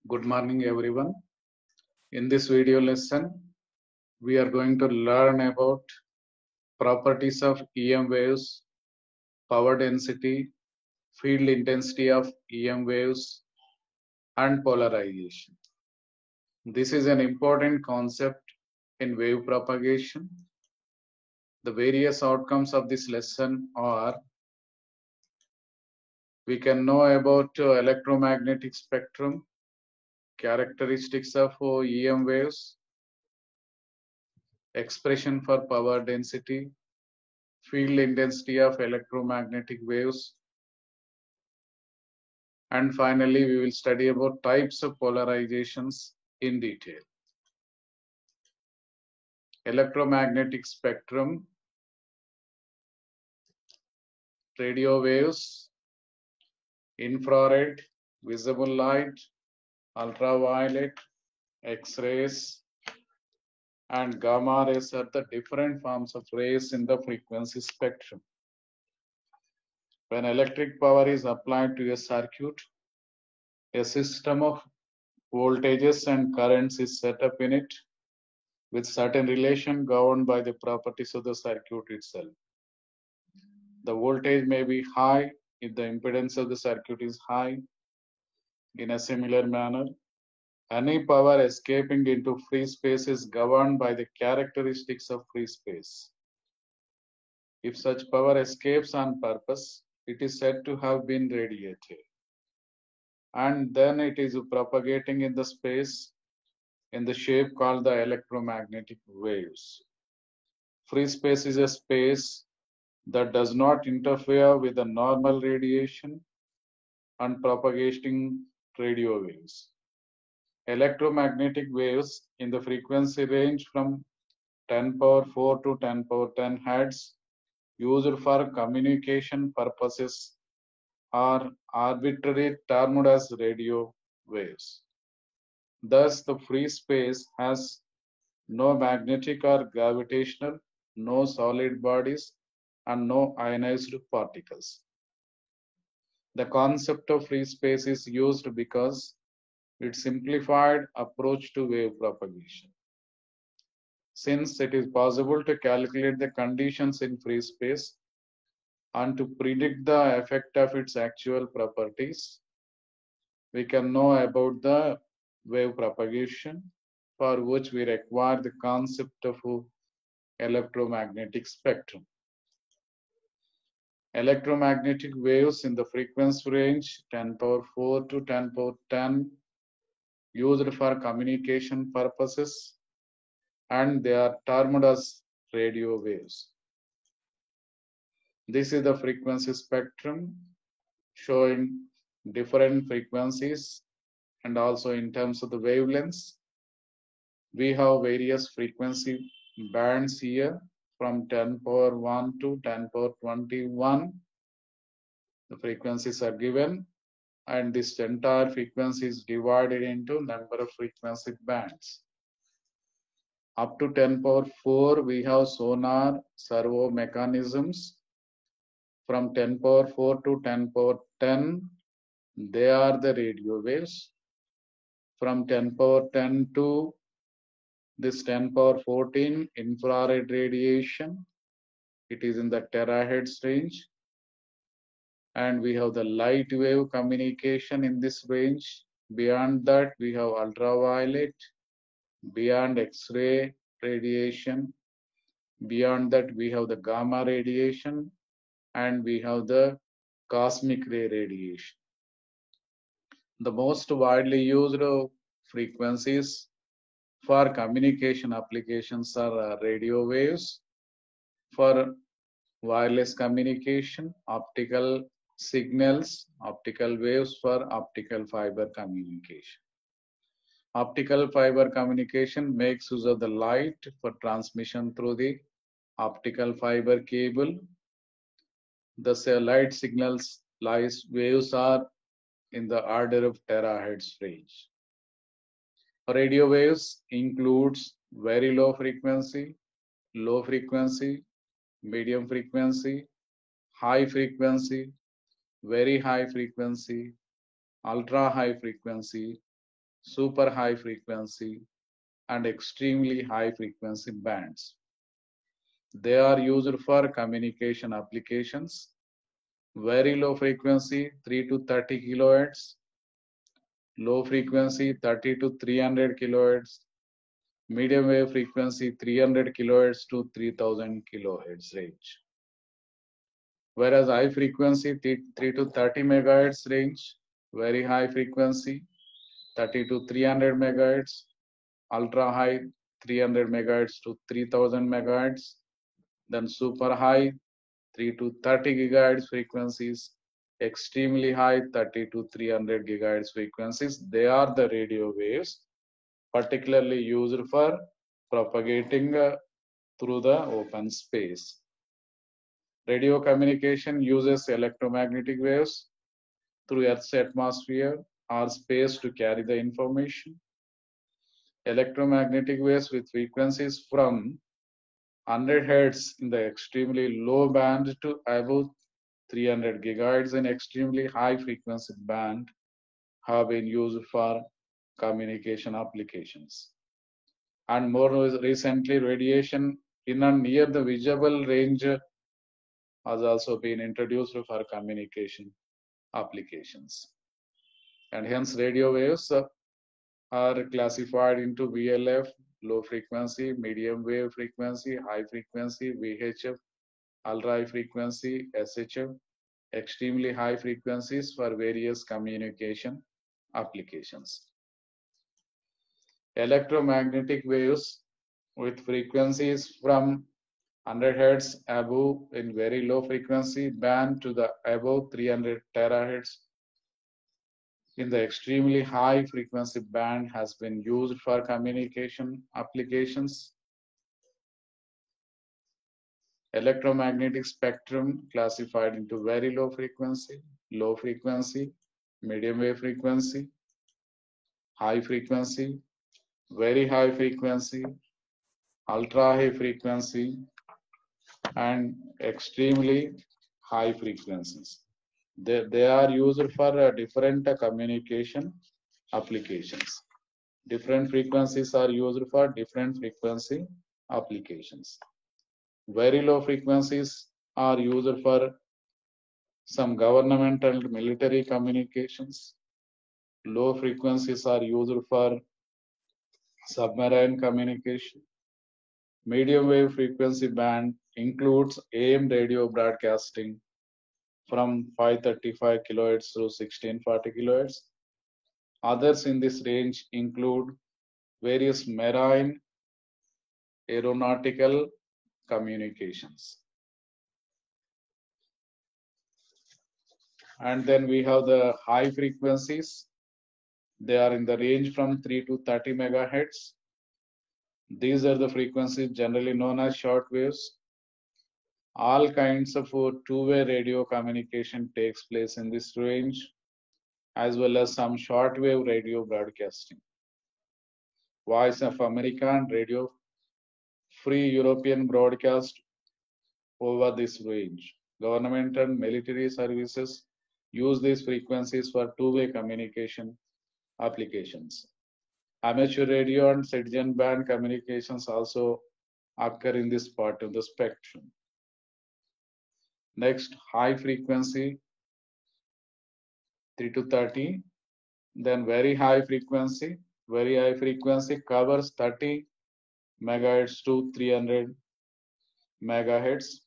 Good morning, everyone. In this video lesson, we are going to learn about properties of EM waves, power density, field intensity of EM waves, and polarization. This is an important concept in wave propagation. The various outcomes of this lesson are: we can know about electromagnetic spectrum, characteristics of EM waves, expression for power density, field intensity of electromagnetic waves, and finally we will study about types of polarizations in detail. Electromagnetic spectrum, radio waves, infrared, visible light, ultraviolet, X-rays, and gamma rays are the different forms of rays in the frequency spectrum. When electric power is applied to a circuit, a system of voltages and currents is set up in it with certain relation governed by the properties of the circuit itself. The voltage may be high if the impedance of the circuit is high. In a similar manner, any power escaping into free space is governed by the characteristics of free space. If such power escapes on purpose, it is said to have been radiated, and then it is propagating in the space in the shape called the electromagnetic waves. Free space is a space that does not interfere with the normal radiation and propagating radio waves. Electromagnetic waves in the frequency range from 10 power 4 to 10 power 10 Hz used for communication purposes are arbitrarily termed as radio waves. Thus, the free space has no magnetic or gravitational, no solid bodies, and no ionized particles. The concept of free space is used because it's simplified approach to wave propagation. Since it is possible to calculate the conditions in free space and to predict the effect of its actual properties, we can know about the wave propagation, for which we require the concept of electromagnetic spectrum. Electromagnetic waves in the frequency range 10 power 4 to 10 power 10 used for communication purposes, and they are termed as radio waves. This is the frequency spectrum showing different frequencies, and also in terms of the wavelengths. We have various frequency bands here from 10 power 1 to 10 power 21. The frequencies are given, and this entire frequency is divided into number of frequency bands. Up to 10 power 4, we have sonar servo mechanisms. From 10 power 4 to 10 power 10, they are the radio waves. From 10 power 10 to this 10 power 14, infrared radiation. It is in the terahertz range. And we have the light wave communication in this range. Beyond that, we have ultraviolet. Beyond X-ray radiation. Beyond that, we have the gamma radiation, and we have the cosmic ray radiation. The most widely used frequencies for communication applications are radio waves. For wireless communication, optical signals, optical waves for optical fiber communication. Optical fiber communication makes use of the light for transmission through the optical fiber cable. The light signals waves are in the order of terahertz range. Radio waves includes very low frequency, medium frequency, high frequency, very high frequency, ultra high frequency, super high frequency, and extremely high frequency bands. They are used for communication applications. Very low frequency 3 to 30 kilohertz, low frequency 30 to 300 kilohertz, medium wave frequency 300 kilohertz to 3000 kilohertz range. Whereas high frequency 3 to 30 megahertz range, very high frequency 30 to 300 megahertz, ultra high 300 megahertz to 3000 megahertz, then super high 3 to 30 gigahertz frequencies, extremely high 30 to 300 gigahertz frequencies. They are the radio waves particularly used for propagating through the open space. Radio communication uses electromagnetic waves through Earth's atmosphere or space to carry the information. Electromagnetic waves with frequencies from 100 Hz in the extremely low band to above 300 gigahertz in extremely high frequency band have been used for communication applications. And more recently, radiation in and near the visible range has also been introduced for communication applications. And hence radio waves are classified into VLF, low frequency, medium wave frequency, high frequency, VHF, ultra high frequency, SHF, extremely high frequencies for various communication applications. Electromagnetic waves with frequencies from 100 Hz above in very low frequency band to the above 300 terahertz in the extremely high frequency band has been used for communication applications. Electromagnetic spectrum classified into very low frequency, medium wave frequency, high frequency, very high frequency, ultra high frequency, and extremely high frequencies. They are used for different communication applications. Different frequencies are used for different frequency applications. Very low frequencies are used for some governmental and military communications. Low frequencies are used for submarine communication. Medium wave frequency band includes AM radio broadcasting from 535 kHz to 1640 kHz. Others in this range include various marine aeronautical communications. And then we have the high frequencies. They are in the range from 3 to 30 megahertz. These are the frequencies generally known as short waves. All kinds of two-way radio communication takes place in this range, as well as some shortwave radio broadcasting. Voice of America and Radio Free European broadcast over this range. Government and military services use these frequencies for two-way communication applications. Amateur radio and citizen band communications also occur in this part of the spectrum. Next, high frequency 3 to 30, then very high frequency. Very high frequency covers 30 megahertz to 300 megahertz.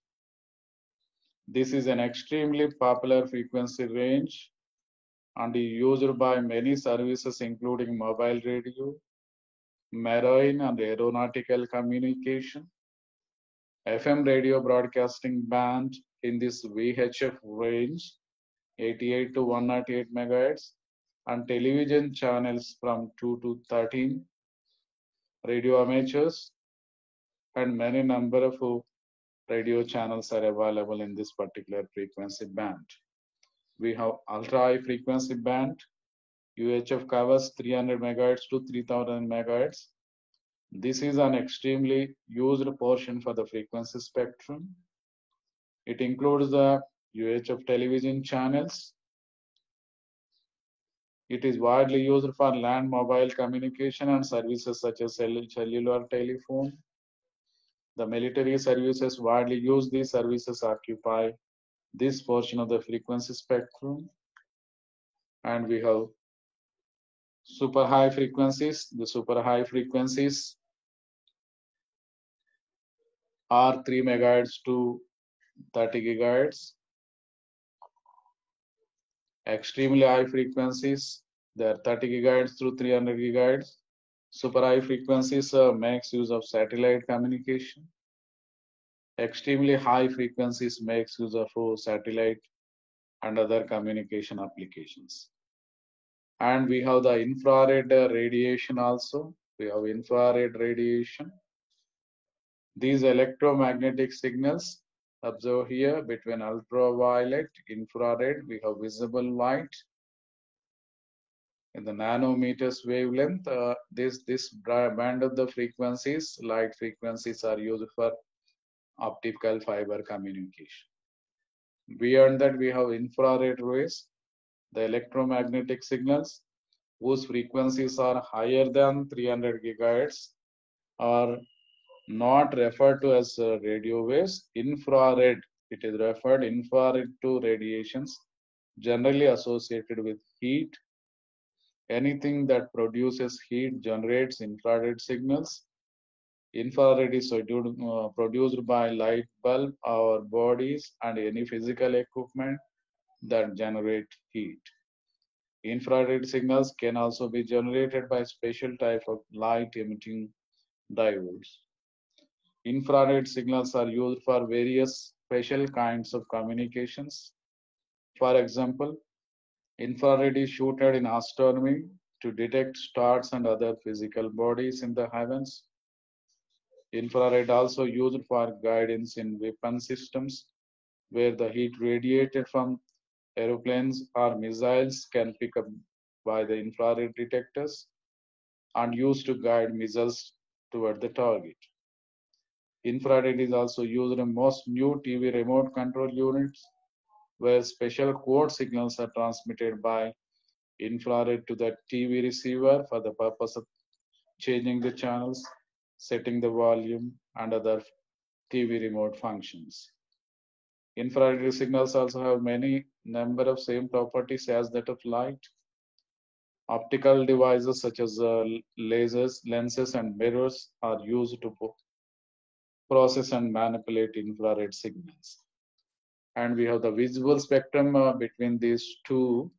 This is an extremely popular frequency range and is used by many services including mobile radio, marine and aeronautical communication, FM radio broadcasting band in this VHF range 88 to 108 megahertz, and television channels from 2 to 13, radio amateurs, and many number of radio channels are available in this particular frequency band. We have ultra high frequency band. UHF covers 300 megahertz to 3000 megahertz. This is an extremely used portion for the frequency spectrum. It includes the UHF television channels, It is widely used for land mobile communication and services such as cellular telephone. The military services widely use these services occupy this portion of the frequency spectrum. And we have super high frequencies. The super high frequencies are 3 megahertz to 30 gigahertz. Extremely high frequencies, they are 30 gigahertz through 300 gigahertz. Super high frequencies makes use of satellite communication. Extremely high frequencies makes use of satellite and other communication applications. And we have the infrared radiation also. We have infrared radiation. These electromagnetic signals, observe here between ultraviolet, infrared, we have visible light. In the nanometers wavelength, this band of the frequencies, light frequencies, are used for optical fiber communication. Beyond that, we have infrared rays, the electromagnetic signals, whose frequencies are higher than 300 gigahertz, are not referred to as radio waves. Infrared, it is referred infrared to radiations generally associated with heat. Anything that produces heat generates infrared signals. Infrared is produced by light bulb, our bodies, and any physical equipment that generate heat. Infrared signals can also be generated by special type of light emitting diodes. Infrared signals are used for various special kinds of communications. For example, infrared is shooted in astronomy to detect stars and other physical bodies in the heavens. Infrared also used for guidance in weapon systems, where the heat radiated from aeroplanes or missiles can pick up by the infrared detectors and used to guide missiles toward the target. Infrared is also used in most new TV remote control units, where special code signals are transmitted by infrared to the TV receiver for the purpose of changing the channels, setting the volume, and other TV remote functions. Infrared signals also have many number of same properties as that of light. Optical devices such as lasers, lenses, and mirrors are used to process and manipulate infrared signals. And we have the visible spectrum between these two.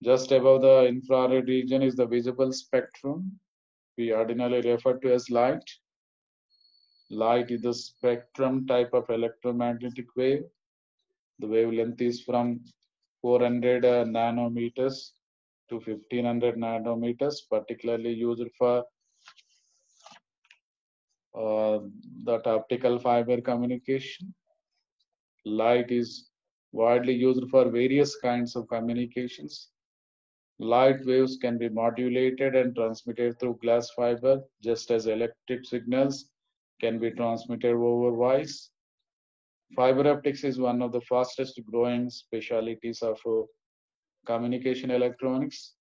Just above the infrared region is the visible spectrum. We ordinarily refer to as light. Light is the spectrum type of electromagnetic wave. The wavelength is from 400 nanometers to 1500 nanometers, particularly used for that optical fiber communication. Light is widely used for various kinds of communications. Light waves can be modulated and transmitted through glass fiber, just as electric signals can be transmitted over voice. Fiber optics is one of the fastest growing specialties of communication electronics.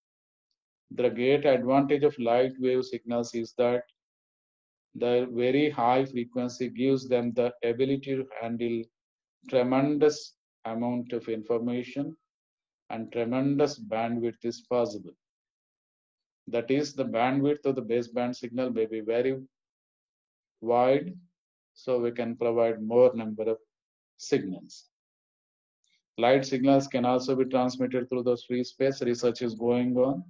The great advantage of light wave signals is that the very high frequency gives them the ability to handle tremendous amount of information, and tremendous bandwidth is possible. That is, the bandwidth of the baseband signal may be very wide, so we can provide more number of signals. Light signals can also be transmitted through the free space. Research is going on.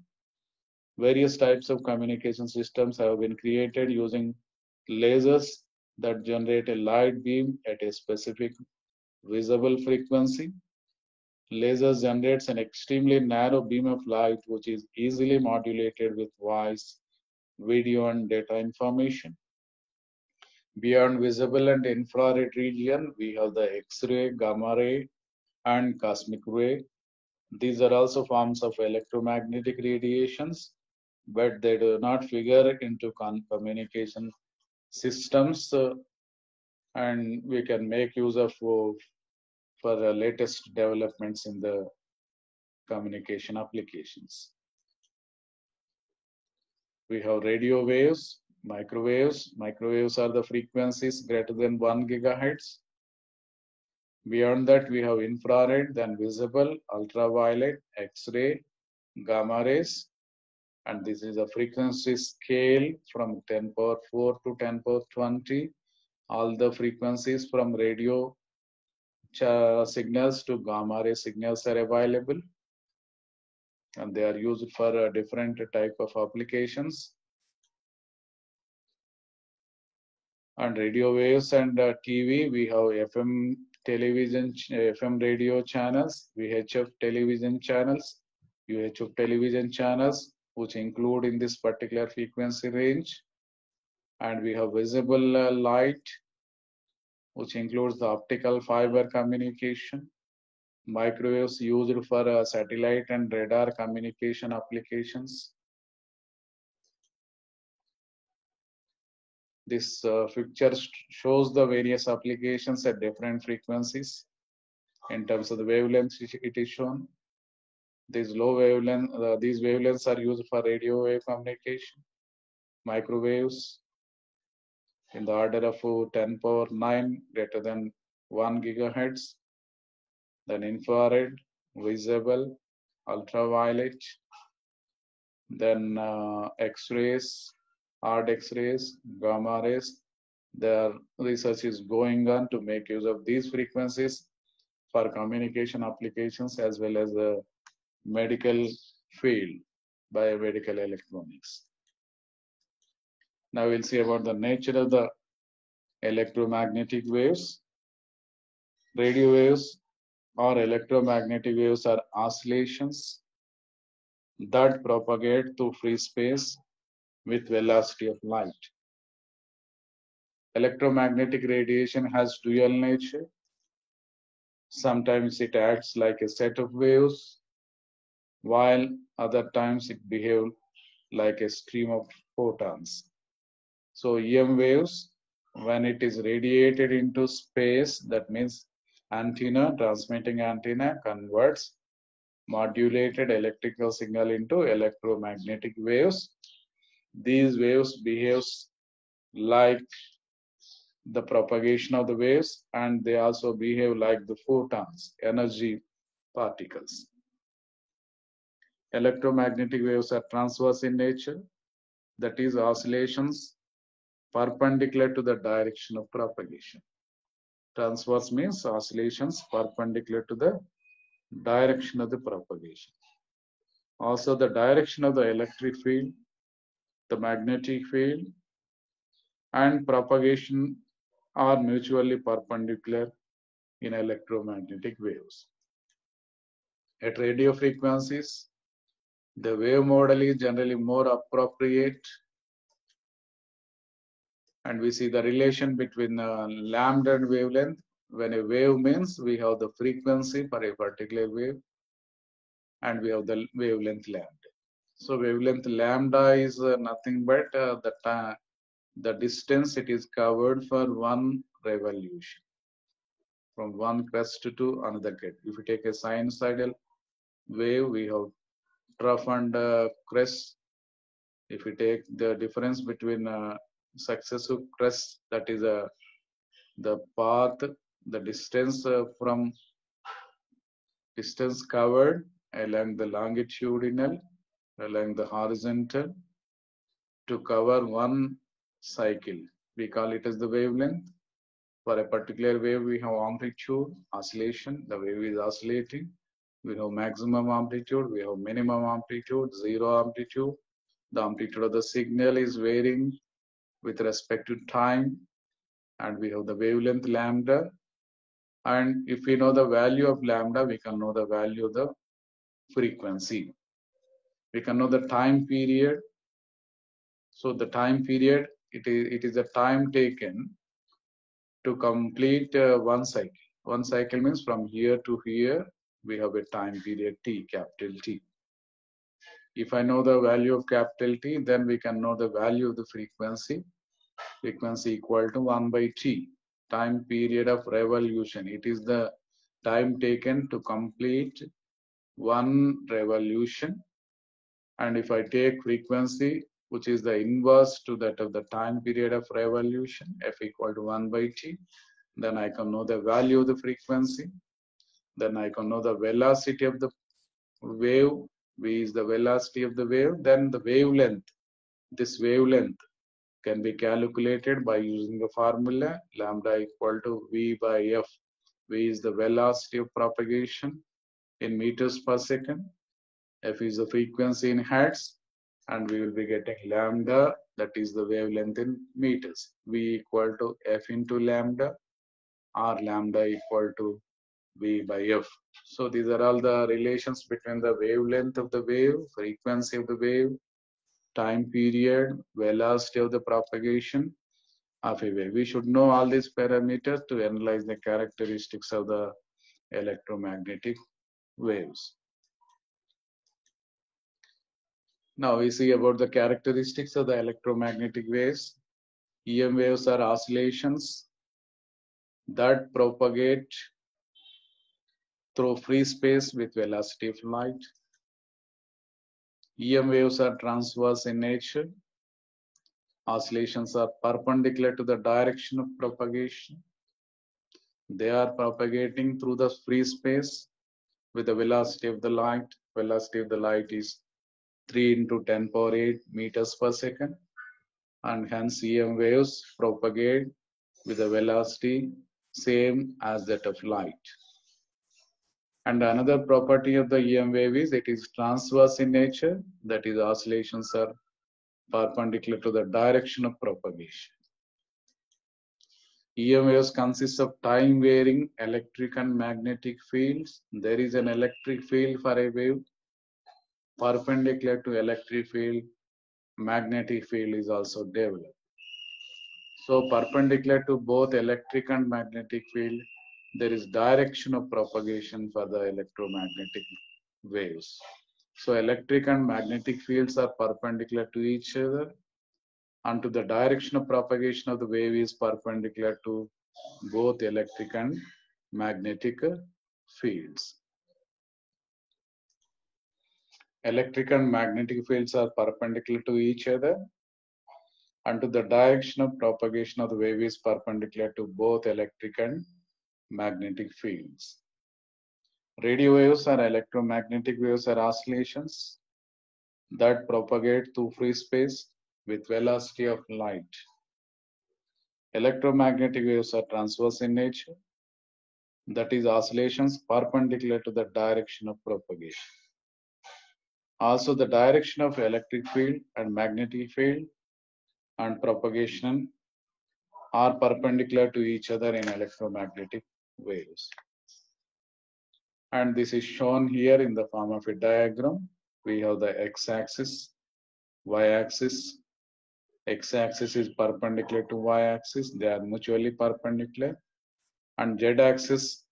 Various types of communication systems have been created using lasers that generate a light beam at a specific visible frequency. Lasers generates an extremely narrow beam of light which is easily modulated with voice, video, and data information. Beyond visible and infrared region, we have the X-ray, gamma ray, and cosmic ray. These are also forms of electromagnetic radiations, but they do not figure into communication systems, and we can make use of for the latest developments in the communication applications. We have radio waves, microwaves. Microwaves are the frequencies greater than 1 gigahertz. Beyond that, we have infrared, then visible, ultraviolet, X-ray, gamma rays, and this is a frequency scale from 10 power 4 to 10 power 20. All the frequencies from radio signals to gamma ray signals are available, and they are used for a different type of applications. And radio waves and TV, we have FM television, FM radio channels, VHF television channels, UHF television channels, which include in this particular frequency range. And we have visible light, which includes the optical fiber communication. Microwaves used for satellite and radar communication applications. This picture shows the various applications at different frequencies. In terms of the wavelengths, it is shown. These low wavelength, these wavelengths are used for radio wave communication. Microwaves in the order of 10 power 9 greater than 1 gigahertz. Then infrared, visible, ultraviolet. Then X-rays, hard X-rays, gamma rays. Their research is going on to make use of these frequencies for communication applications as well as the medical field, biomedical electronics. Now we'll see about the nature of the electromagnetic waves. Radio waves or electromagnetic waves are oscillations that propagate through free space with velocity of light. Electromagnetic radiation has dual nature. Sometimes it acts like a set of waves, while other times it behaves like a stream of photons. So EM waves, when it is radiated into space, that means antenna, transmitting antenna converts modulated electrical signal into electromagnetic waves. These waves behaves like the propagation of the waves, and they also behave like the photons, energy particles. Electromagnetic waves are transverse in nature, that is oscillations perpendicular to the direction of propagation. Transverse means oscillations perpendicular to the direction of the propagation. Also, the direction of the electric field, the magnetic field, and propagation are mutually perpendicular in electromagnetic waves. At radio frequencies, the wave model is generally more appropriate, and we see the relation between lambda and wavelength. When a wave means we have the frequency for a particular wave, and we have the wavelength lambda. So wavelength lambda is nothing but the distance it is covered for one revolution from one crest to another crest. If you take a sinusoidal wave, we have trough and crest. If you take the difference between successive crests, that is the path, the distance from distance covered along the longitudinal, along the horizontal to cover one cycle. We call it as the wavelength. For a particular wave, we have amplitude, oscillation. The wave is oscillating. We have maximum amplitude, we have minimum amplitude, zero amplitude. The amplitude of the signal is varying with respect to time, and we have the wavelength lambda. And if we know the value of lambda, we can know the value of the frequency. We can know the time period. So the time period, it is a time taken to complete one cycle. One cycle means from here to here, we have a time period T, capital T. If I know the value of capital T, then we can know the value of the frequency. Frequency equal to 1 by T, time period of revolution. It is the time taken to complete 1 revolution. And if I take frequency, which is the inverse to that of the time period of revolution, f equal to 1 by t, then I can know the value of the frequency. Then I can know the velocity of the wave. V is the velocity of the wave. Then the wavelength. This wavelength can be calculated by using the formula lambda equal to V by F. V is the velocity of propagation in meters per second. F is the frequency in hertz, and we will be getting lambda, that is the wavelength in meters. V equal to F into lambda, or lambda equal to V by F. So these are all the relations between the wavelength of the wave, frequency of the wave, time period, velocity of the propagation of a wave. We should know all these parameters to analyze the characteristics of the electromagnetic waves. Now we see about the characteristics of the electromagnetic waves. EM waves are oscillations that propagate through free space with velocity of light. EM waves are transverse in nature. Oscillations are perpendicular to the direction of propagation. They are propagating through the free space with the velocity of the light. Velocity of the light is 3 into 10 power 8 meters per second, and hence EM waves propagate with a velocity same as that of light. And another property of the EM wave is it is transverse in nature, that is oscillations are perpendicular to the direction of propagation. EM waves consist of time varying electric and magnetic fields. There is an electric field for a wave. Perpendicular to electric field, magnetic field is also developed. So perpendicular to both electric and magnetic field, there is direction of propagation for the electromagnetic waves. So electric and magnetic fields are perpendicular to each other, and to the direction of propagation of the wave is perpendicular to both electric and magnetic fields. Electric and magnetic fields are perpendicular to each other, and to the direction of propagation of the wave is perpendicular to both electric and magnetic fields. Radio waves or electromagnetic waves are oscillations that propagate through free space with velocity of light. Electromagnetic waves are transverse in nature, that is oscillations perpendicular to the direction of propagation. Also, the direction of electric field and magnetic field and propagation are perpendicular to each other in electromagnetic waves. And this is shown here in the form of a diagram. We have the x-axis, y-axis. X-axis is perpendicular to y-axis. They are mutually perpendicular. And z-axis,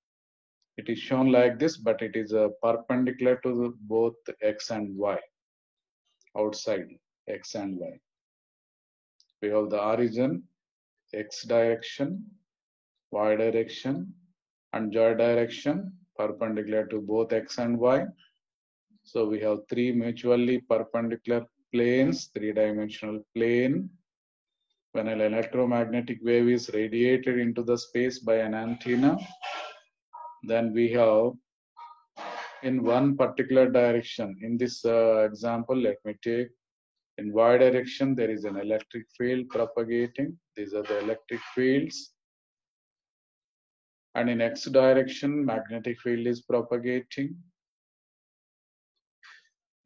it is shown like this, but it is perpendicular to both x and y, outside x and y. We have the origin, x direction, y direction, and z direction perpendicular to both x and y. So we have three mutually perpendicular planes, three-dimensional plane. When an electromagnetic wave is radiated into the space by an antenna, then we have in one particular direction. In this example, let me take in y direction, there is an electric field propagating. These are the electric fields. And in x direction, magnetic field is propagating.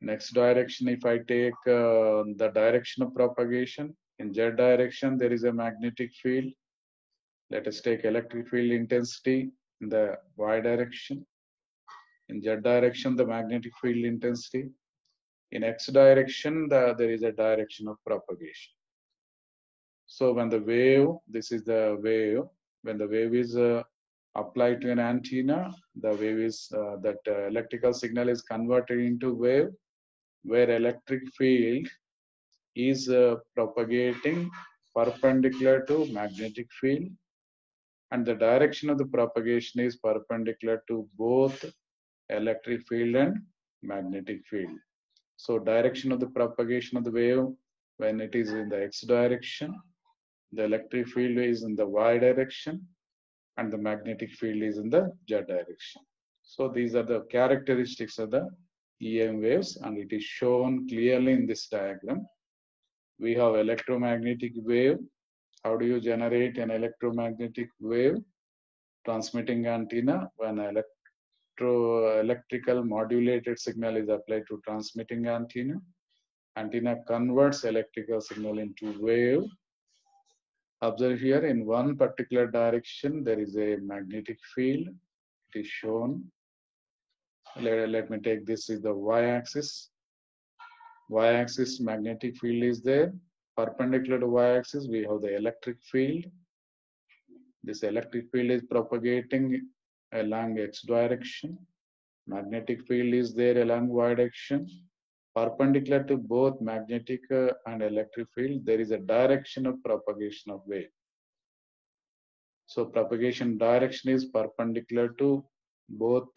Next direction, if I take the direction of propagation, in z direction, there is a magnetic field. Let us take electric field intensity in the y direction. In z direction, the magnetic field intensity. In x direction, there is a direction of propagation. So when the wave, this is the wave, when the wave is applied to an antenna, the wave is, that electrical signal is converted into wave, where electric field is propagating perpendicular to magnetic field, and the direction of the propagation is perpendicular to both electric field and magnetic field. So direction of the propagation of the wave, when it is in the x direction, the electric field is in the y direction and the magnetic field is in the z direction. So these are the characteristics of the EM waves, and it is shown clearly in this diagram. We have electromagnetic wave. How do you generate an electromagnetic wave? Transmitting antenna. When electrical modulated signal is applied to transmitting antenna, antenna converts electrical signal into wave. Observe here, in one particular direction there is a magnetic field. It is shown. Let me take this is the y-axis. Y-axis magnetic field is there. Perpendicular to y-axis we have the electric field. This electric field is propagating along x direction. Magnetic field is there along y direction. Perpendicular to both magnetic and electric field, there is a direction of propagation of wave. So propagation direction is perpendicular to both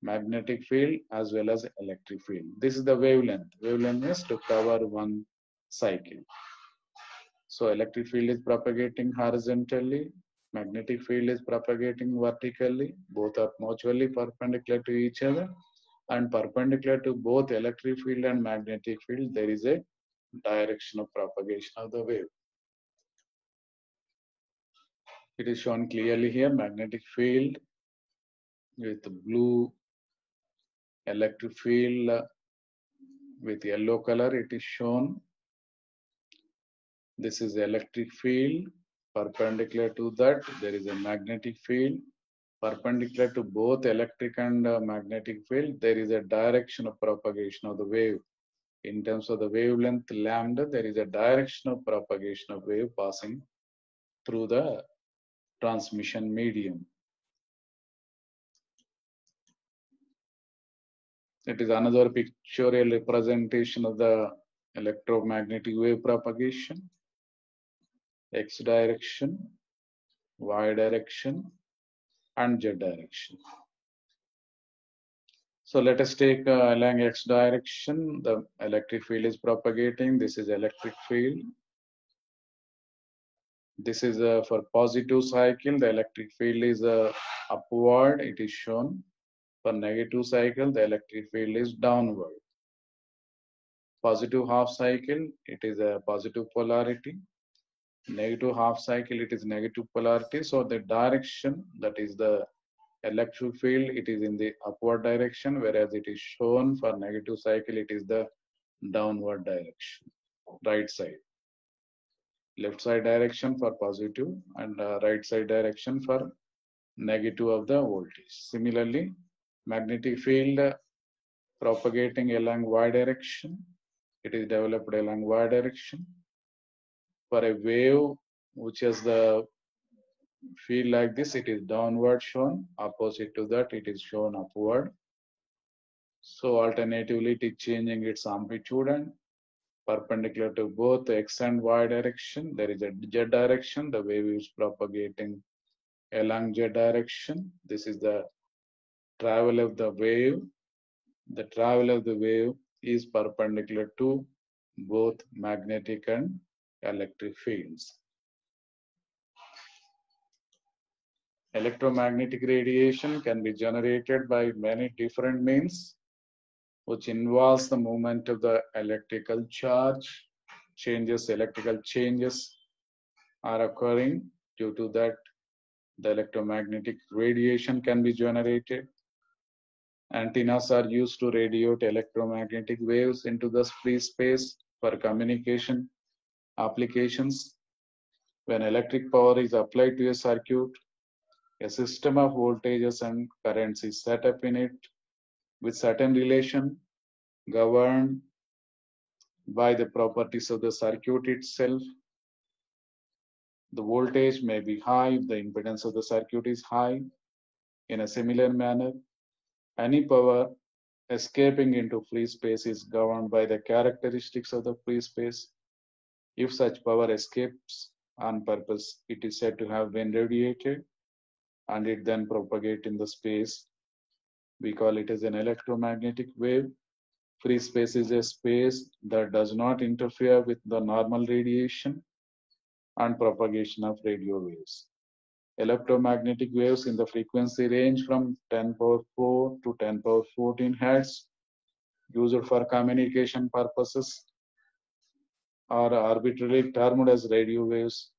magnetic field as well as electric field. This is the wavelength. Wavelength is to cover one cycle. So electric field is propagating horizontally, magnetic field is propagating vertically. Both are mutually perpendicular to each other, and perpendicular to both electric field and magnetic field, there is a direction of propagation of the wave. It is shown clearly here, magnetic field with blue, electric field with yellow color, it is shown. This is electric field. Perpendicular to that, there is a magnetic field. Perpendicular to both electric and magnetic field, there is a direction of propagation of the wave. In terms of the wavelength lambda, there is a direction of propagation of wave passing through the transmission medium. It is another pictorial representation of the electromagnetic wave propagation. X direction, Y direction, and Z direction. So let us take along X direction, the electric field is propagating. This is electric field. This is for positive cycle, the electric field is upward, it is shown. For negative cycle, the electric field is downward. Positive half cycle, it is a positive polarity. Negative half cycle, it is negative polarity. So the direction, that is the electric field, it is in the upward direction, whereas it is shown for negative cycle, it is the downward direction, right side. Left side direction for positive and right side direction for negative of the voltage. Similarly, magnetic field propagating along y direction, it is developed along y direction. For a wave which has the field like this, it is downward shown. Opposite to that, it is shown upward. So alternatively, it is changing its amplitude, and perpendicular to both x and y direction, there is a z direction. The wave is propagating along z direction. This is the travel of the wave. The travel of the wave is perpendicular to both magnetic and electric fields. Electromagnetic radiation can be generated by many different means, which involves the movement of the electrical charge. Electrical changes are occurring. Due to that, the electromagnetic radiation can be generated. Antennas are used to radiate electromagnetic waves into the free space for communication applications. When electric power is applied to a circuit, a system of voltages and currents is set up in it with certain relation governed by the properties of the circuit itself. The voltage may be high if the impedance of the circuit is high. In a similar manner, any power escaping into free space is governed by the characteristics of the free space. If such power escapes on purpose, it is said to have been radiated, and it then propagates in the space We call it as an electromagnetic wave. Free space is a space that does not interfere with the normal radiation and propagation of radio waves. Electromagnetic waves in the frequency range from 10 power 4 to 10 power 14 hertz, used for communication purposes, are arbitrarily termed as radio waves.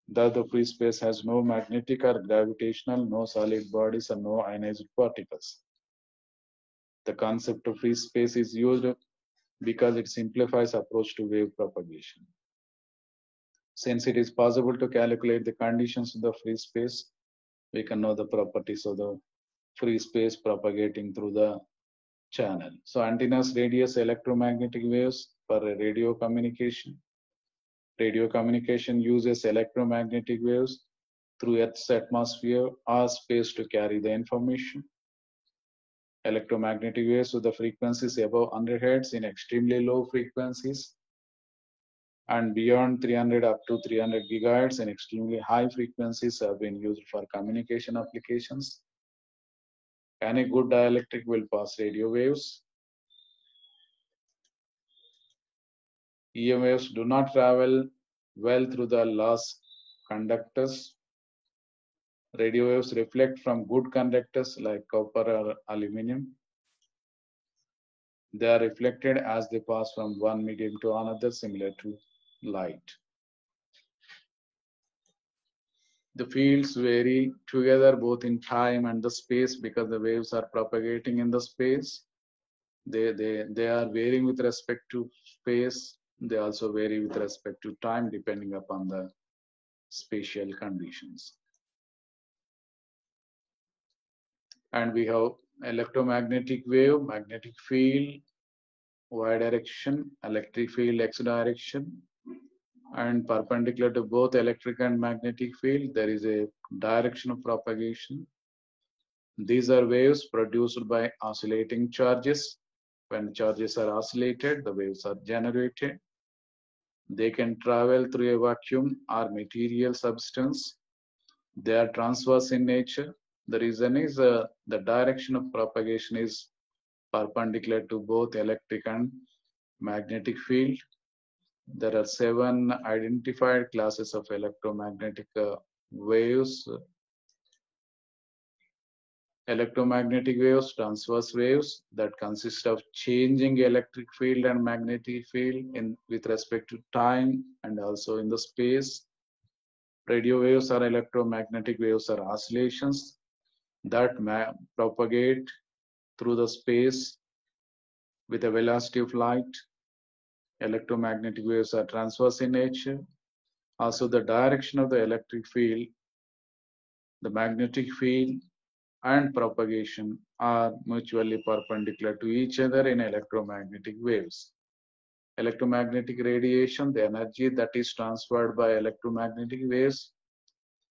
Thus, the free space has no magnetic or gravitational, no solid bodies, and no ionized particles. The concept of free space is used because it simplifies approach to wave propagation. Since it is possible to calculate the conditions of the free space, we can know the properties of the free space propagating through the channel. So antennas radius electromagnetic waves for radio communication. Radio communication uses electromagnetic waves through Earth's atmosphere or space to carry the information. Electromagnetic waves with the frequencies above 100 Hz in extremely low frequencies and beyond 300 up to 300 gigahertz in extremely high frequencies have been used for communication applications. Any good dielectric will pass radio waves. EM waves do not travel well through the lost conductors. Radio waves reflect from good conductors like copper or aluminum. They are reflected as they pass from one medium to another, similar to light. The fields vary together both in time and the space because the waves are propagating in the space. They are varying with respect to space. They also vary with respect to time depending upon the spatial conditions. And we have electromagnetic wave, magnetic field, y direction, electric field, x direction, and perpendicular to both electric and magnetic field, there is a direction of propagation. These are waves produced by oscillating charges. When charges are oscillated, the waves are generated. They can travel through a vacuum or material substance. They are transverse in nature. The reason is the direction of propagation is perpendicular to both electric and magnetic field. There are 7 identified classes of electromagnetic waves. Electromagnetic waves, transverse waves that consist of changing electric field and magnetic field with respect to time and also in the space. Radio waves or electromagnetic waves are oscillations that propagate through the space with a velocity of light. Electromagnetic waves are transverse in nature. Also, the direction of the electric field, the magnetic field, and propagation are mutually perpendicular to each other in electromagnetic waves. Electromagnetic radiation, the energy that is transferred by electromagnetic waves,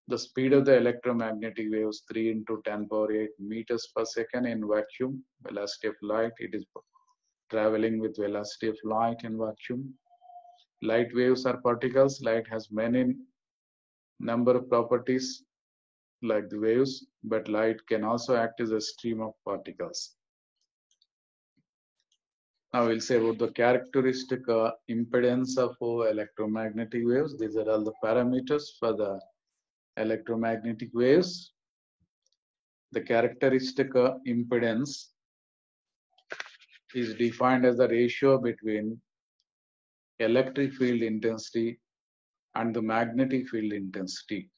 the speed of the electromagnetic waves 3 into 10 power 8 meters per second in vacuum, velocity of light, it is traveling with velocity of light in vacuum. Light waves are particles. Light has many number of properties like the waves, but light can also act as a stream of particles. Now we'll say about the characteristic impedance of electromagnetic waves. These are all the parameters for the electromagnetic waves. The characteristic impedance is defined as the ratio between electric field intensity and the magnetic field intensity.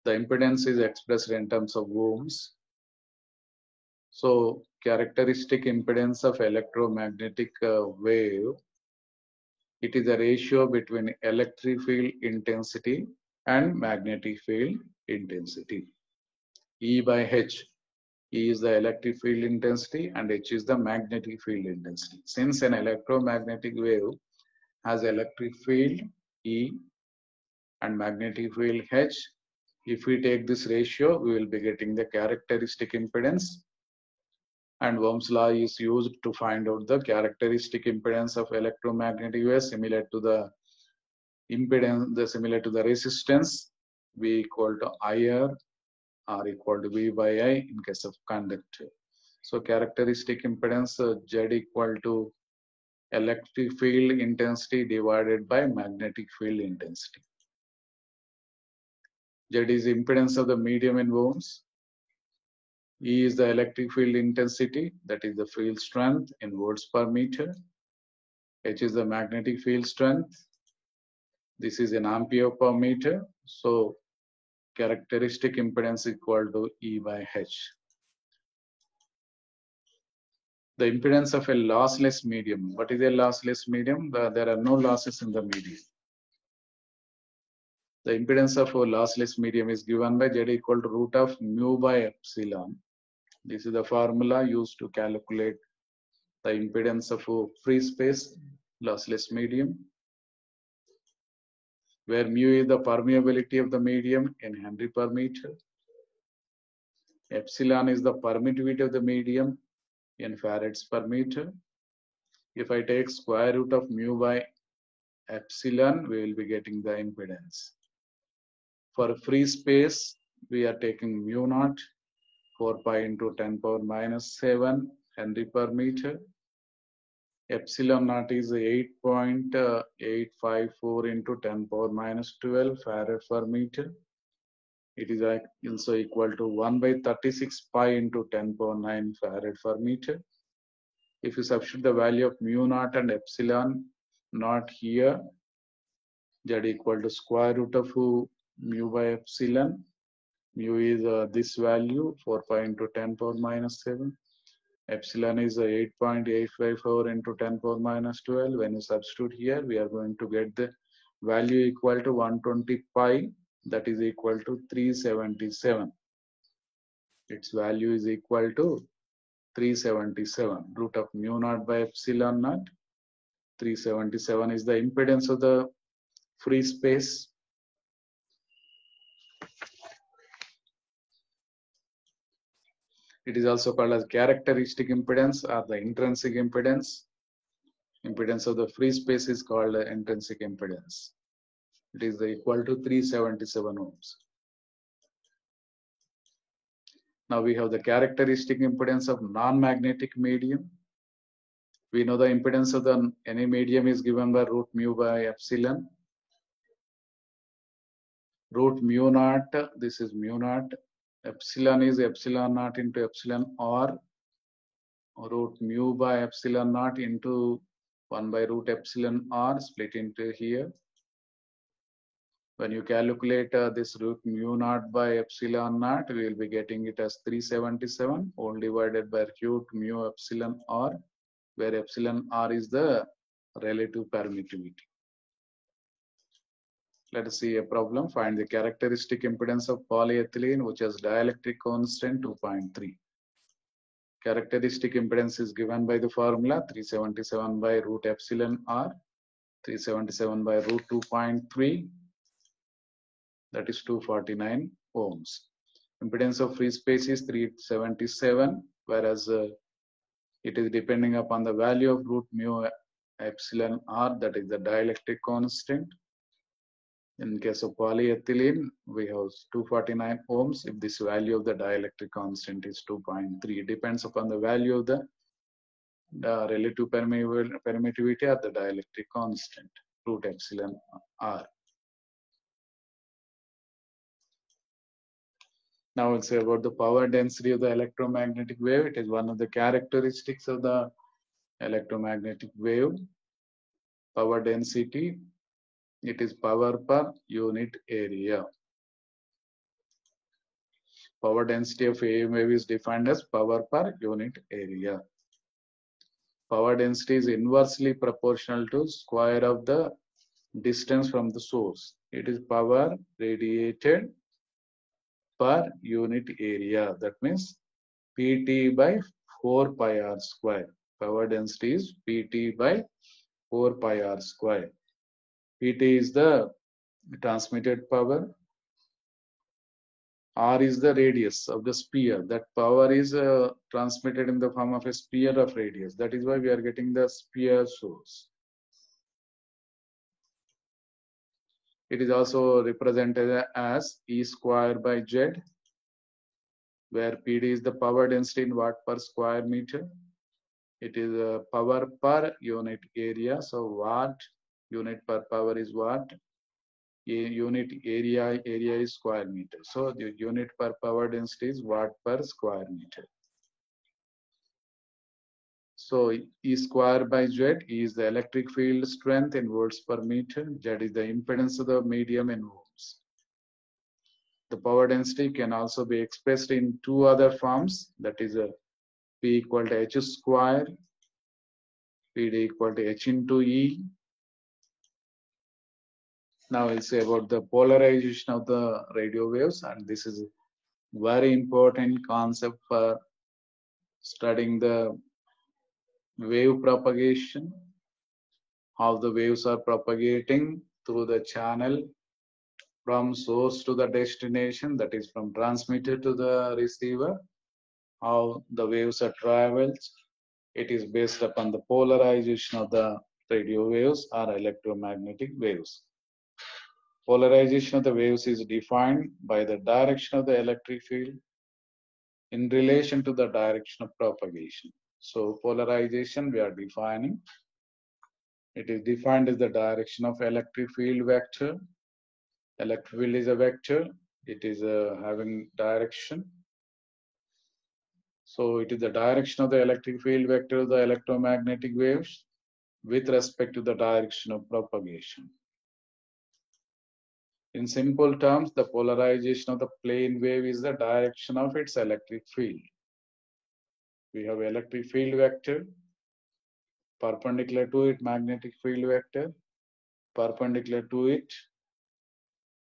The impedance is expressed in terms of ohms. So characteristic impedance of electromagnetic wave, it is a ratio between electric field intensity and magnetic field intensity. E by H. E is the electric field intensity and H is the magnetic field intensity. Since an electromagnetic wave has electric field E and magnetic field H, if we take this ratio, we will be getting the characteristic impedance. And Ohm's law is used to find out the characteristic impedance of electromagnetic waves similar to the impedance, similar to the resistance, V equal to IR R equal to V by I in case of conductor. So characteristic impedance Z equal to electric field intensity divided by magnetic field intensity. Z is impedance of the medium in ohms. E is the electric field intensity, that is the field strength in volts per meter. H is the magnetic field strength. This is in ampere per meter. So characteristic impedance equal to E by H. The impedance of a lossless medium. What is a lossless medium? There are no losses in the medium. The impedance of a lossless medium is given by Z equal to root of mu by epsilon. This is the formula used to calculate the impedance of a free space lossless medium, where mu is the permeability of the medium in Henry per meter. Epsilon is the permittivity of the medium in farads per meter. If I take square root of mu by epsilon, we will be getting the impedance. For free space, we are taking mu naught, 4 pi into 10 power minus 7 Henry per meter. Epsilon naught is 8.854 into 10 power minus 12 farad per meter. It is also equal to 1 by 36 pi into 10 power 9 farad per meter. If you substitute the value of mu naught and epsilon naught here, Z equal to square root of mu by epsilon. Mu is this value, 4 pi into 10 power minus 7. Epsilon is 8.854 into 10 power minus 12. When you substitute here, we are going to get the value equal to 120 pi, that is equal to 377. Its value is equal to 377. Root of mu naught by epsilon naught. 377 is the impedance of the free space. It is also called as characteristic impedance or the intrinsic impedance. Impedance of the free space is called intrinsic impedance. It is equal to 377 ohms. Now we have the characteristic impedance of non-magnetic medium. We know the impedance of any medium is given by root mu by epsilon. Root mu naught, this is mu naught. Epsilon is epsilon naught into epsilon r. Root mu by epsilon naught into 1 by root epsilon r split into here. When you calculate this root mu naught by epsilon naught, we will be getting it as 377 all divided by root mu epsilon r, where epsilon r is the relative permittivity. Let us see a problem. Find the characteristic impedance of polyethylene, which has dielectric constant 2.3. Characteristic impedance is given by the formula 377 by root epsilon r, 377 by root 2.3, that is 249 ohms. Impedance of free space is 377, whereas it is depending upon the value of root mu epsilon r, that is the dielectric constant. In case of polyethylene, we have 249 ohms if this value of the dielectric constant is 2.3. It depends upon the value of the relative permittivity or the dielectric constant, root epsilon r. Now we'll say about the power density of the electromagnetic wave. It is one of the characteristics of the electromagnetic wave. Power density, it is power per unit area. Power density of a wave is defined as power per unit area. Power density is inversely proportional to square of the distance from the source. It is power radiated per unit area. That means Pt by 4 pi r square. Power density is Pt by 4 pi r square. Pt is the transmitted power. R is the radius of the sphere. That power is transmitted in the form of a sphere of radius. That is why we are getting the sphere source. It is also represented as E square by Z. where PD is the power density in watt per square meter. It is power per unit area. So watt unit per power is watt. Unit area is square meter. So the unit per power density is watt per square meter. So E square by Z is the electric field strength in volts per meter. Z is the impedance of the medium in ohms. The power density can also be expressed in two other forms. That is a P equal to H square, PD equal to H into E. Now we'll say about the polarization of the radio waves, and this is a very important concept for studying the wave propagation, how the waves are propagating through the channel from source to the destination, that is from transmitter to the receiver, how the waves are traveled. It is based upon the polarization of the radio waves or electromagnetic waves. Polarization of the waves is defined by the direction of the electric field in relation to the direction of propagation. So polarization we are defining. It is defined as the direction of electric field vector. Electric field is a vector. It is having direction. So it is the direction of the electric field vector of the electromagnetic waves with respect to the direction of propagation. In simple terms, the polarization of the plane wave is the direction of its electric field. We have electric field vector, perpendicular to it magnetic field vector, perpendicular to it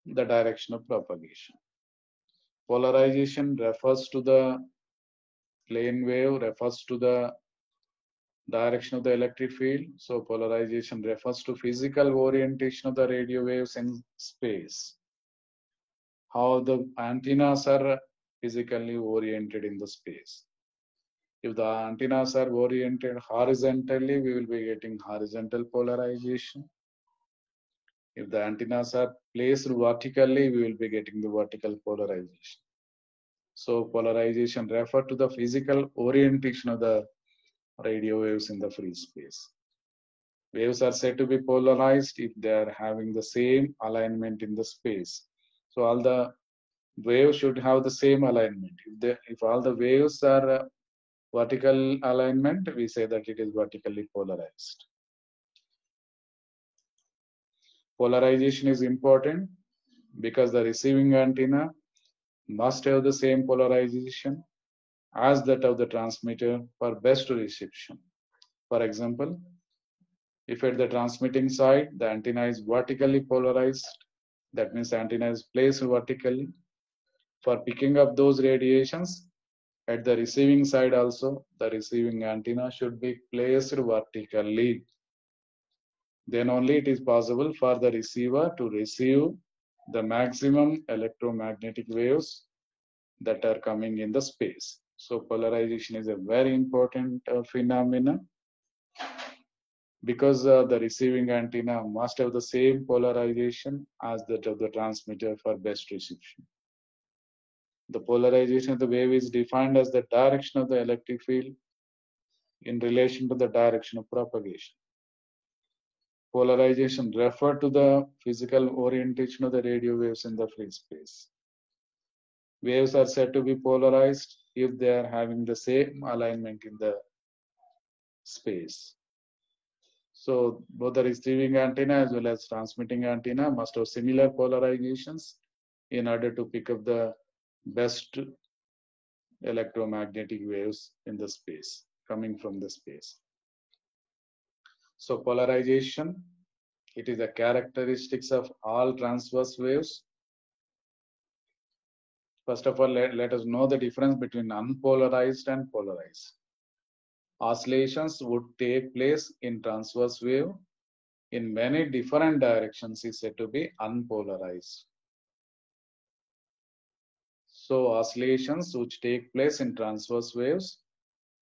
the direction of propagation. Polarization refers to the plane wave, refers to the direction of the electric field. So polarization refers to physical orientation of the radio waves in space. How the antennas are physically oriented in the space. If the antennas are oriented horizontally, we will be getting horizontal polarization. If the antennas are placed vertically, we will be getting the vertical polarization. So polarization refers to the physical orientation of the radio waves in the free space. Waves are said to be polarized if they are having the same alignment in the space. So all the waves should have the same alignment. If all the waves are vertical alignment, we say that it is vertically polarized. Polarization is important because the receiving antenna must have the same polarization as that of the transmitter for best reception. For example, if at the transmitting side the antenna is vertically polarized, that means the antenna is placed vertically for picking up those radiations. At the receiving side also, the receiving antenna should be placed vertically. Then only it is possible for the receiver to receive the maximum electromagnetic waves that are coming in the space. So polarization is a very important phenomenon because the receiving antenna must have the same polarization as that of the transmitter for best reception. The polarization of the wave is defined as the direction of the electric field in relation to the direction of propagation. Polarization refers to the physical orientation of the radio waves in the free space. Waves are said to be polarized if they are having the same alignment in the space. So both the receiving antenna as well as transmitting antenna must have similar polarizations in order to pick up the best electromagnetic waves in the space, coming from the space. So polarization, it is a characteristics of all transverse waves. First of all, let us know the difference between unpolarized and polarized. Oscillations would take place in transverse wave in many different directions is said to be unpolarized. So oscillations which take place in transverse waves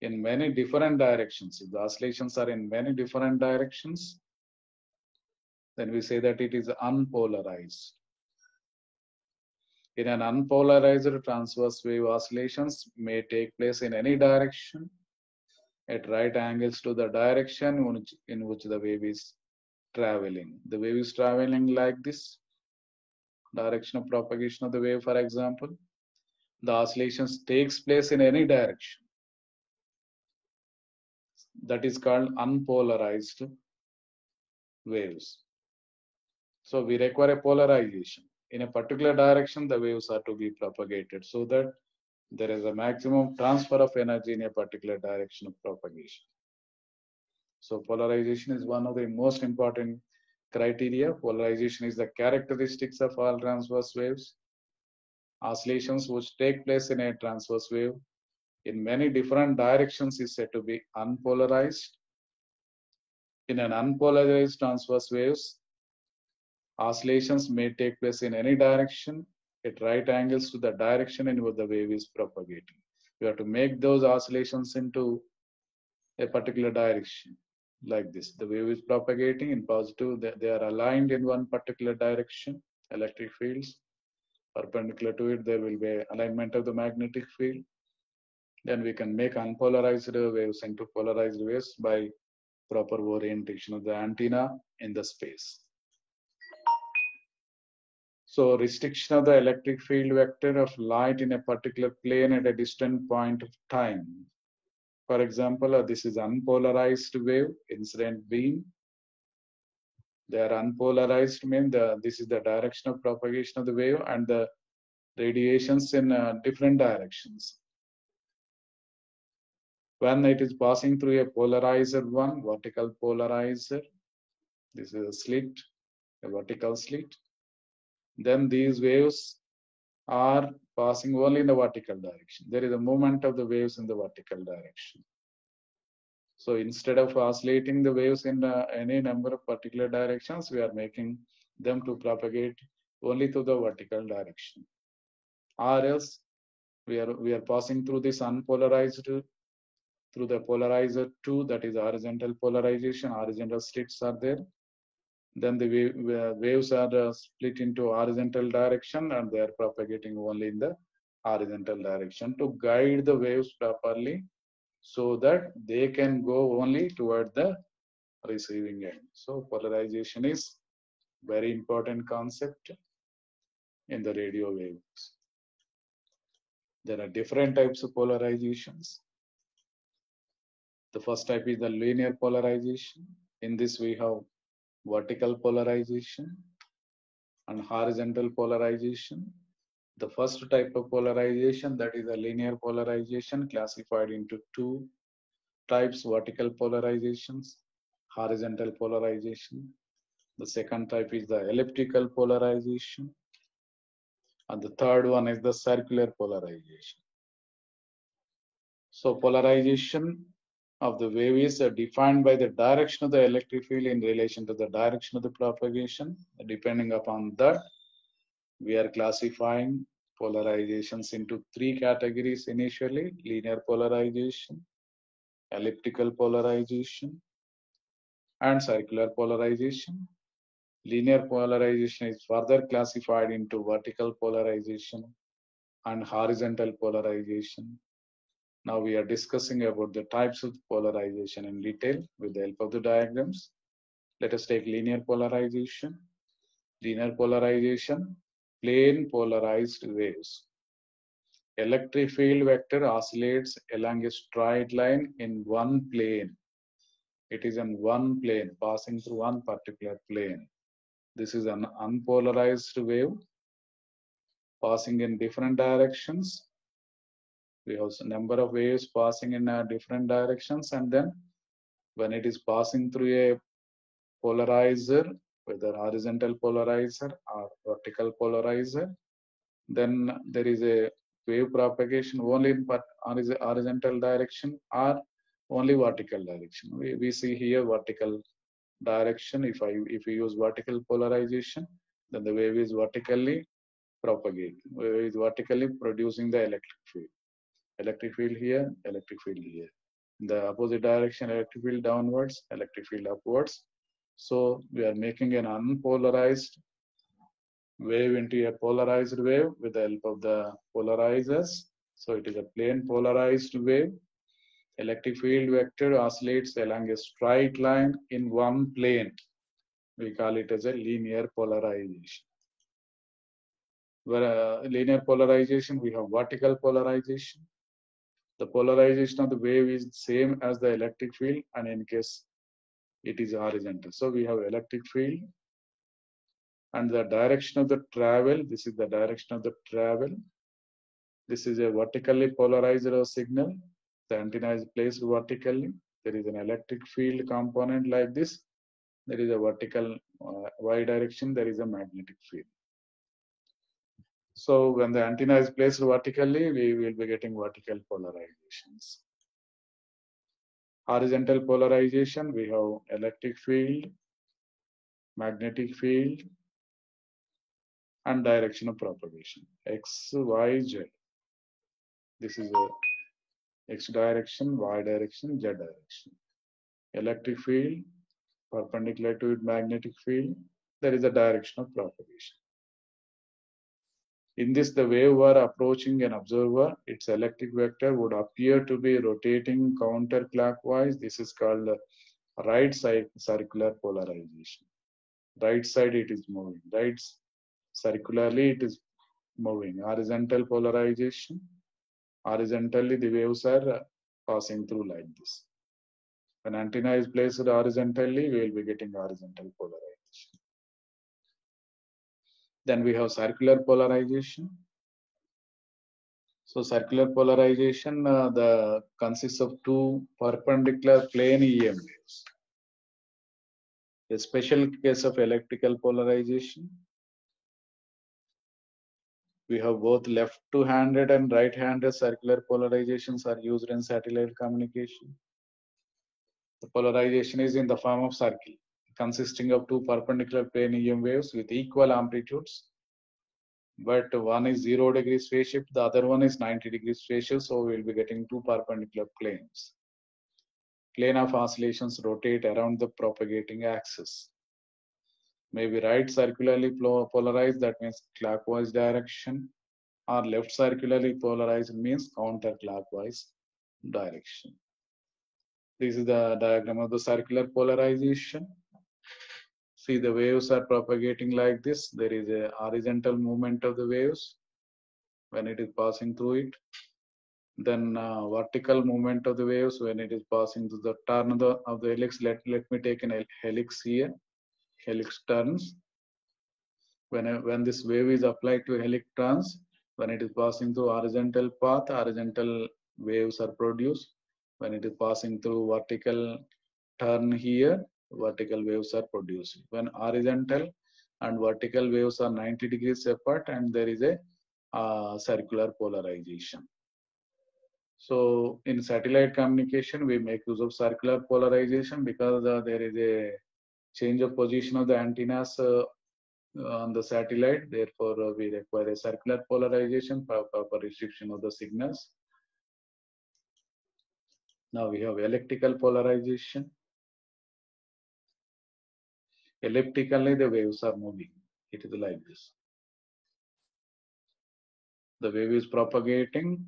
in many different directions. If the oscillations are in many different directions, then we say that it is unpolarized. In an unpolarized transverse wave, oscillations may take place in any direction at right angles to the direction in which the wave is traveling. The wave is traveling like this, direction of propagation of the wave, for example. The oscillations takes place in any direction. That is called unpolarized waves. So we require a polarization. In a particular direction, the waves are to be propagated so that there is a maximum transfer of energy in a particular direction of propagation. So polarization is one of the most important criteria. Polarization is the characteristics of all transverse waves. Oscillations which take place in a transverse wave in many different directions is said to be unpolarized. In an unpolarized transverse waves, oscillations may take place in any direction at right angles to the direction in which the wave is propagating. You have to make those oscillations into a particular direction like this. The wave is propagating in positive, they are aligned in one particular direction, electric fields. Perpendicular to it, there will be alignment of the magnetic field. Then we can make unpolarized waves into polarized waves by proper orientation of the antenna in the space. So restriction of the electric field vector of light in a particular plane at a distant point of time. For example, this is unpolarized wave, incident beam. They are unpolarized, mean this is the direction of propagation of the wave and the radiations in different directions. When it is passing through a polarizer one, vertical polarizer, this is a slit, a vertical slit, then these waves are passing only in the vertical direction. There is a movement of the waves in the vertical direction. So instead of oscillating the waves in any number of particular directions, we are making them to propagate only to the vertical direction. Or else we are passing through this unpolarized, through the polarizer 2, that is horizontal polarization, horizontal slits are there. Then the waves are split into horizontal direction and they are propagating only in the horizontal direction to guide the waves properly so that they can go only toward the receiving end. So polarization is very important concept in the radio waves. There are different types of polarizations. The first type is the linear polarization. In this we have vertical polarization and horizontal polarization. The first type of polarization, that is a linear polarization, classified into two types: vertical polarizations, horizontal polarization. The second type is the elliptical polarization, and the third one is the circular polarization. So polarization of the wave is defined by the direction of the electric field in relation to the direction of the propagation. Depending upon that, we are classifying polarizations into three categories initially: linear polarization, elliptical polarization, and circular polarization. Linear polarization is further classified into vertical polarization and horizontal polarization. Now we are discussing about the types of polarization in detail with the help of the diagrams. Let us take linear polarization. Linear polarization, plane polarized waves. Electric field vector oscillates along a straight line in one plane. It is in one plane, passing through one particular plane. This is an unpolarized wave passing in different directions. We have a number of waves passing in different directions, and then when it is passing through a polarizer, whether horizontal polarizer or vertical polarizer, then there is a wave propagation only in horizontal direction or only vertical direction. We see here vertical direction. If we use vertical polarization, then the wave is vertically propagating. Wave is vertically producing the electric field. Electric field here, electric field here. In the opposite direction, electric field downwards, electric field upwards. So we are making an unpolarized wave into a polarized wave with the help of the polarizers. So it is a plane polarized wave. Electric field vector oscillates along a straight line in one plane. We call it as a linear polarization. Where linear polarization, we have vertical polarization. The polarization of the wave is same as the electric field, and in case it is horizontal. So we have electric field, and the direction of the travel, this is the direction of the travel. This is a vertically polarized signal. The antenna is placed vertically. There is an electric field component like this. There is a vertical y direction. There is a magnetic field. So when the antenna is placed vertically, we will be getting vertical polarizations. Horizontal polarization, we have electric field, magnetic field, and direction of propagation, X, Y, Z. This is a X direction, Y direction, Z direction. Electric field, perpendicular to it, magnetic field, there is a direction of propagation. In this, the wave were approaching an observer. Its electric vector would appear to be rotating counterclockwise. This is called the right side circular polarization. Right side it is moving. Right circularly it is moving. Horizontal polarization. Horizontally the waves are passing through like this. When antenna is placed horizontally, we will be getting horizontal polarization. Then we have circular polarization. So circular polarization consists of two perpendicular plane EM waves. A special case of electrical polarization. We have both left-handed and right-handed circular polarizations are used in satellite communication. The polarization is in the form of circle, consisting of two perpendicular plane EM waves with equal amplitudes. But one is 0 degrees phase shift, the other one is 90 degrees phase shift, so we'll be getting two perpendicular planes. Plane of oscillations rotate around the propagating axis. Maybe right circularly polarized, that means clockwise direction, or left circularly polarized means counterclockwise direction. This is the diagram of the circular polarization. See, the waves are propagating like this. There is a horizontal movement of the waves when it is passing through it. Then vertical movement of the waves when it is passing through the turn of the helix. Let me take an helix here. Helix turns. When this wave is applied to helix turns, when it is passing through horizontal path, horizontal waves are produced. When it is passing through vertical turn here, vertical waves are produced. When horizontal and vertical waves are 90 degrees apart, and there is a circular polarization. So in satellite communication, we make use of circular polarization because there is a change of position of the antennas on the satellite. Therefore, we require a circular polarization for proper restriction of the signals. Now we have elliptical polarization. Elliptically, the waves are moving. It is like this. The wave is propagating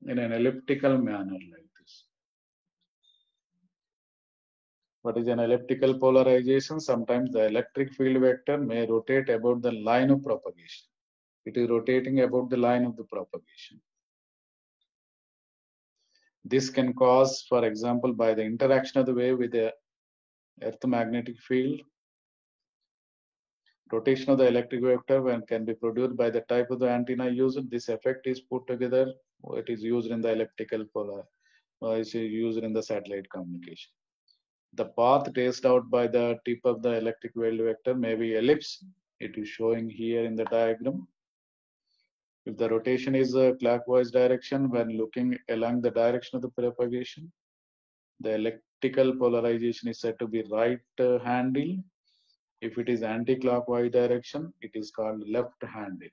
in an elliptical manner like this. What is an elliptical polarization? Sometimes the electric field vector may rotate about the line of propagation. It is rotating about the line of the propagation. This can cause, for example, by the interaction of the wave with the earth magnetic field. Rotation of the electric vector can be produced by the type of the antenna used. This effect is put together. It is used in the elliptical it is used in the satellite communication. The path traced out by the tip of the electric field vector may be ellipse. It is showing here in the diagram. If the rotation is a clockwise direction, when looking along the direction of the propagation, the electrical polarization is said to be right-handed. If it is anti-clockwise direction, it is called left-handed.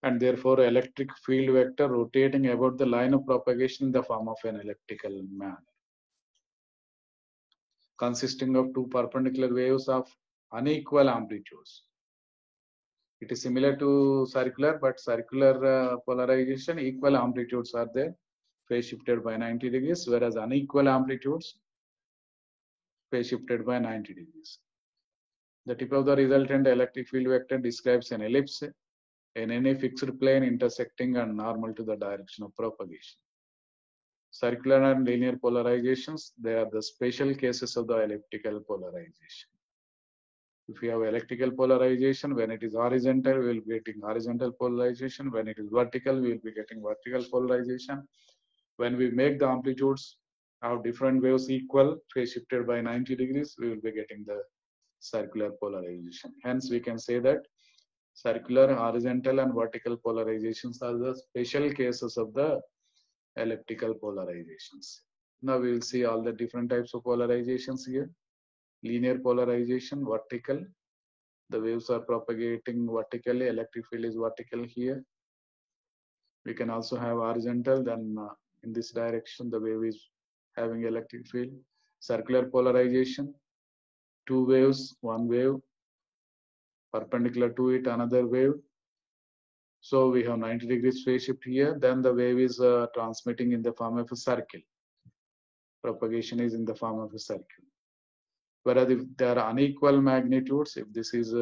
And therefore, electric field vector rotating about the line of propagation in the form of an elliptical manner, consisting of two perpendicular waves of unequal amplitudes. It is similar to circular, but circular polarization, equal amplitudes are there, phase shifted by 90 degrees, whereas unequal amplitudes, phase shifted by 90 degrees. The tip of the resultant electric field vector describes an ellipse in any fixed plane intersecting and normal to the direction of propagation. Circular and linear polarizations, they are the special cases of the elliptical polarization. If we have electrical polarization, when it is horizontal, we will be getting horizontal polarization. When it is vertical, we will be getting vertical polarization. When we make the amplitudes of different waves equal, phase shifted by 90 degrees, we will be getting the circular polarization. Hence, we can say that circular, horizontal, and vertical polarizations are the special cases of the elliptical polarizations. Now we will see all the different types of polarizations here. Linear polarization, vertical. The waves are propagating vertically, electric field is vertical here. We can also have horizontal, then in this direction, the wave is having electric field. Circular polarization, two waves, one wave, perpendicular to it, another wave. So we have 90 degrees phase shift here, then the wave is transmitting in the form of a circle. Propagation is in the form of a circle. Whereas if there are unequal magnitudes, if this is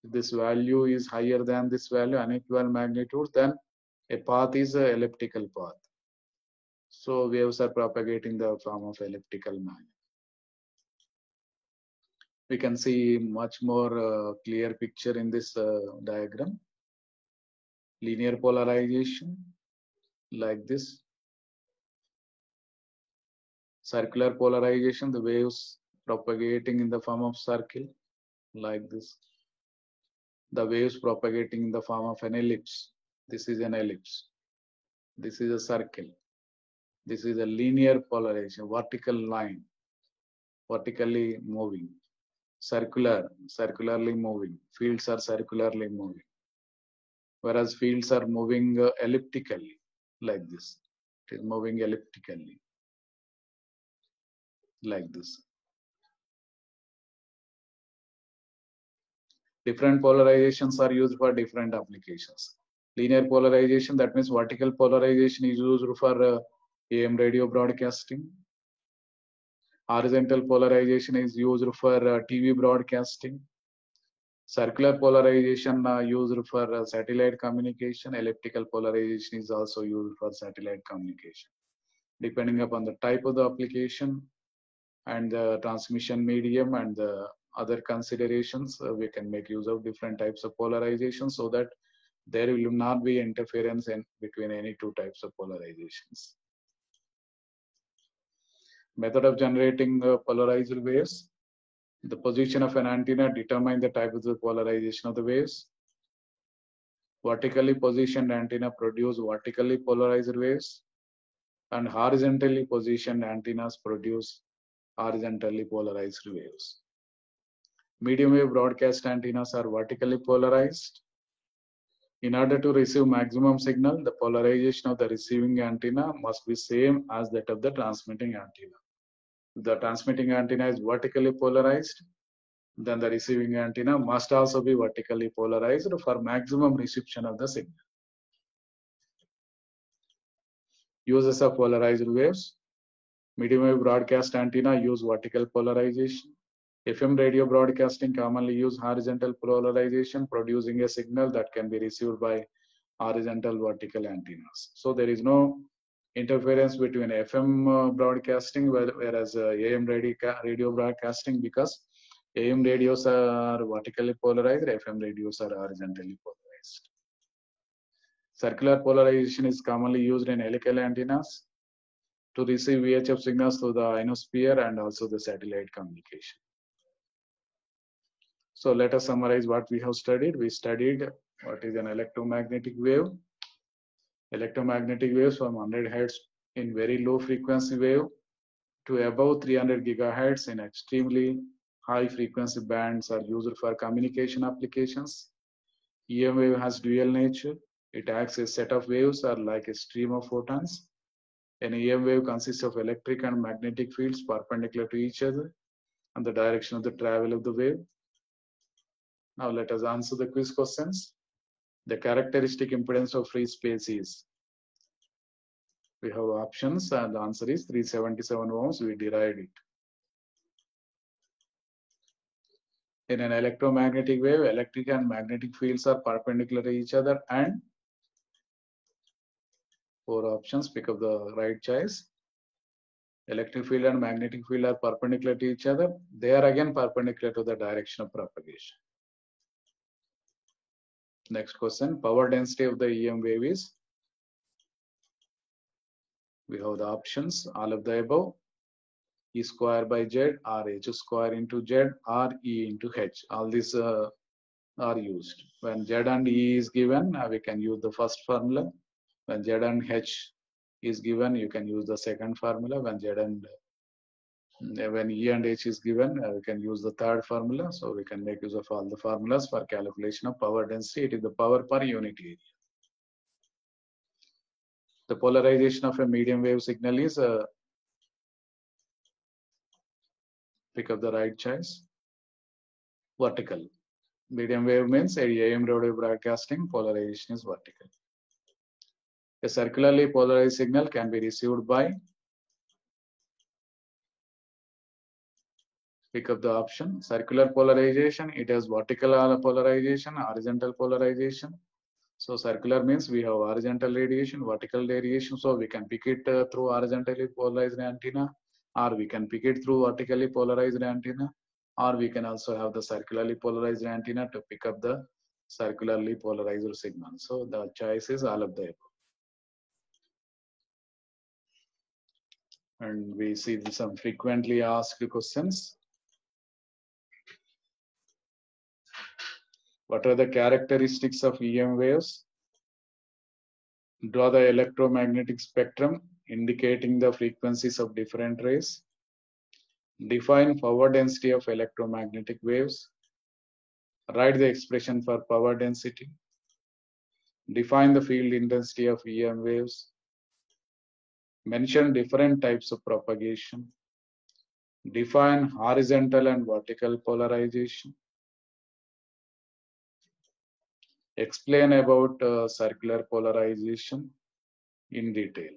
this value is higher than this value, unequal magnitudes, then a path is an elliptical path. So waves are propagating the form of elliptical magnet. We can see much more clear picture in this diagram. Linear polarization like this. Circular polarization, the waves propagating in the form of circle like this. The waves propagating in the form of an ellipse. This is an ellipse. This is a circle. This is a linear polarization, vertical line, vertically moving. Circular, circularly moving. Fields are circularly moving. Whereas fields are moving elliptically, like this. It is moving elliptically, like this. Different polarizations are used for different applications. Linear polarization, that means vertical polarization is used for AM radio broadcasting. Horizontal polarization is used for TV broadcasting. Circular polarization used for satellite communication. Elliptical polarization is also used for satellite communication. Depending upon the type of the application and the transmission medium and the other considerations, we can make use of different types of polarization so that there will not be interference in between any two types of polarizations. Method of generating polarized waves. The position of an antenna determines the type of the polarization of the waves. Vertically positioned antenna produce vertically polarized waves, and horizontally positioned antennas produce horizontally polarized waves. Medium wave broadcast antennas are vertically polarized. In order to receive maximum signal, the polarization of the receiving antenna must be same as that of the transmitting antenna. If the transmitting antenna is vertically polarized, then the receiving antenna must also be vertically polarized for maximum reception of the signal. Uses of polarized waves. Medium wave broadcast antenna use vertical polarization. FM radio broadcasting commonly use horizontal polarization, producing a signal that can be received by horizontal vertical antennas. So there is no interference between FM broadcasting whereas AM radio broadcasting, because AM radios are vertically polarized, FM radios are horizontally polarized. Circular polarization is commonly used in helical antennas to receive VHF signals through the ionosphere and also the satellite communication. So let us summarize what we have studied. We studied what is an electromagnetic wave. Electromagnetic waves from 100 Hz in very low frequency wave to above 300 gigahertz in extremely high frequency bands are used for communication applications. EM wave has dual nature. It acts as a set of waves or like a stream of photons. An EM wave consists of electric and magnetic fields perpendicular to each other and the direction of the travel of the wave. Now let us answer the quiz questions. The characteristic impedance of free space is, we have options and the answer is 377 ohms. We derived it. In an electromagnetic wave, electric and magnetic fields are perpendicular to each other, and 4 options, pick up the right choice. Electric field and magnetic field are perpendicular to each other. They are again perpendicular to the direction of propagation. Next question, power density of the EM wave is, we have the options, all of the above, E square by Z, or H square into Z, or E into H. All these are used. When Z and E is given, we can use the first formula. When Z and H is given, you can use the second formula. When E and H is given, we can use the third formula. So we can make use of all the formulas for calculation of power density. It is the power per unit area. The polarization of a medium wave signal is, pick up the right choice, vertical. Medium wave means AM radio broadcasting, polarization is vertical. A circularly polarized signal can be received by, pick up the option, circular polarization. It has vertical polarization, horizontal polarization. So circular means we have horizontal radiation, vertical radiation. So we can pick it through horizontally polarized antenna, or we can pick it through vertically polarized antenna, or we can also have the circularly polarized antenna to pick up the circularly polarized signal. So the choice is all of the above. And we see some frequently asked questions. What are the characteristics of EM waves? Draw the electromagnetic spectrum indicating the frequencies of different rays. Define power density of electromagnetic waves. Write the expression for power density. Define the field intensity of EM waves. Mention different types of propagation. Define horizontal and vertical polarization. Explain about circular polarization in detail.